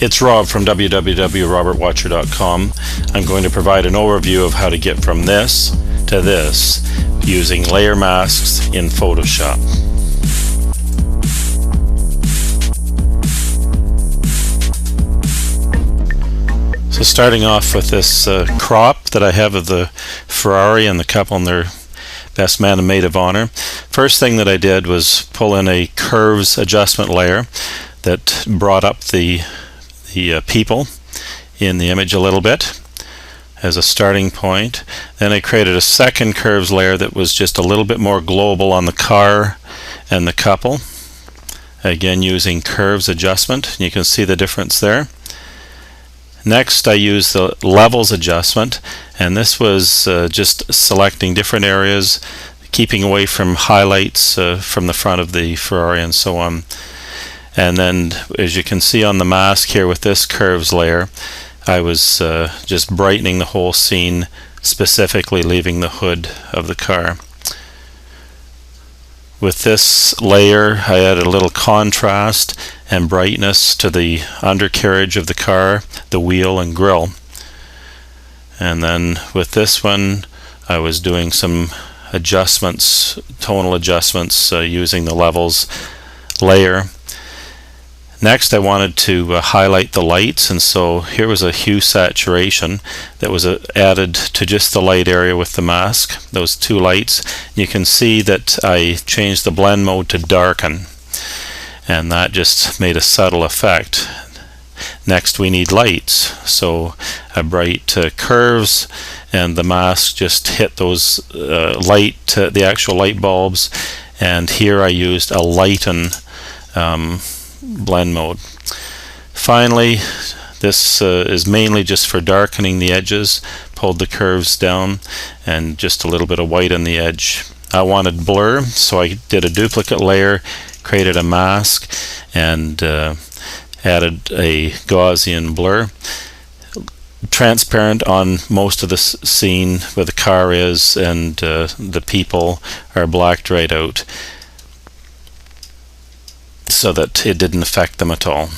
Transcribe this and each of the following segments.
It's Rob from www.robertwatcher.com. I'm going to provide an overview of how to get from this to this using layer masks in Photoshop. So starting off with this crop that I have of the Ferrari and the couple and their best man and maid of honor. First thing that I did was pull in a curves adjustment layer that brought up the people in the image a little bit as a starting point. Then I created a second curves layer that was just a little bit more global on the car and the couple, again using curves adjustment. You can see the difference there. Next I used the levels adjustment, and this was just selecting different areas, keeping away from highlights from the front of the Ferrari and so on. And then, as you can see on the mask here with this curves layer, I was just brightening the whole scene, specifically leaving the hood of the car. With this layer, I added a little contrast and brightness to the undercarriage of the car, the wheel and grille. And then with this one, I was doing some adjustments, tonal adjustments, using the levels layer. Next I wanted to highlight the lights, and so here was a hue saturation that was added to just the light area with the mask, those two lights. You can see that I changed the blend mode to darken, and that just made a subtle effect. Next we need lights, so a bright curves, and the mask just hit those the actual light bulbs, and here I used a lighten blend mode. Finally, this is mainly just for darkening the edges. Pulled the curves down and just a little bit of white on the edge. I wanted blur, so I did a duplicate layer, created a mask, and added a Gaussian blur. Transparent on most of the scene where the car is, and the people are blacked right out, so that it didn't affect them at all.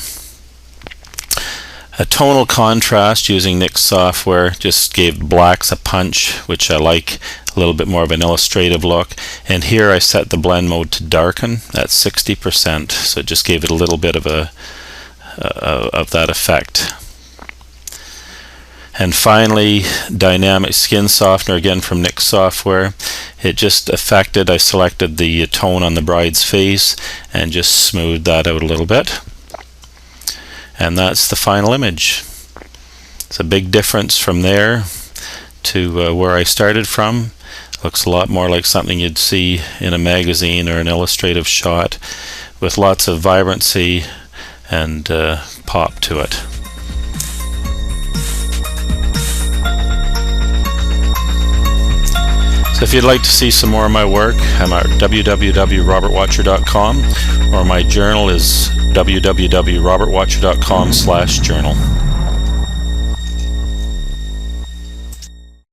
A tonal contrast using Nik software just gave blacks a punch, which I like, a little bit more of an illustrative look. And here I set the blend mode to darken at 60%, so it just gave it a little bit of that effect. And finally, dynamic skin softener, again from Nik software. It just affected, I selected the tone on the bride's face and just smoothed that out a little bit. And that's the final image. It's a big difference from there to where I started from. Looks a lot more like something you'd see in a magazine or an illustrative shot, with lots of vibrancy and pop to it. So if you'd like to see some more of my work, I'm at www.robertwatcher.com, or my journal is www.robertwatcher.com/journal.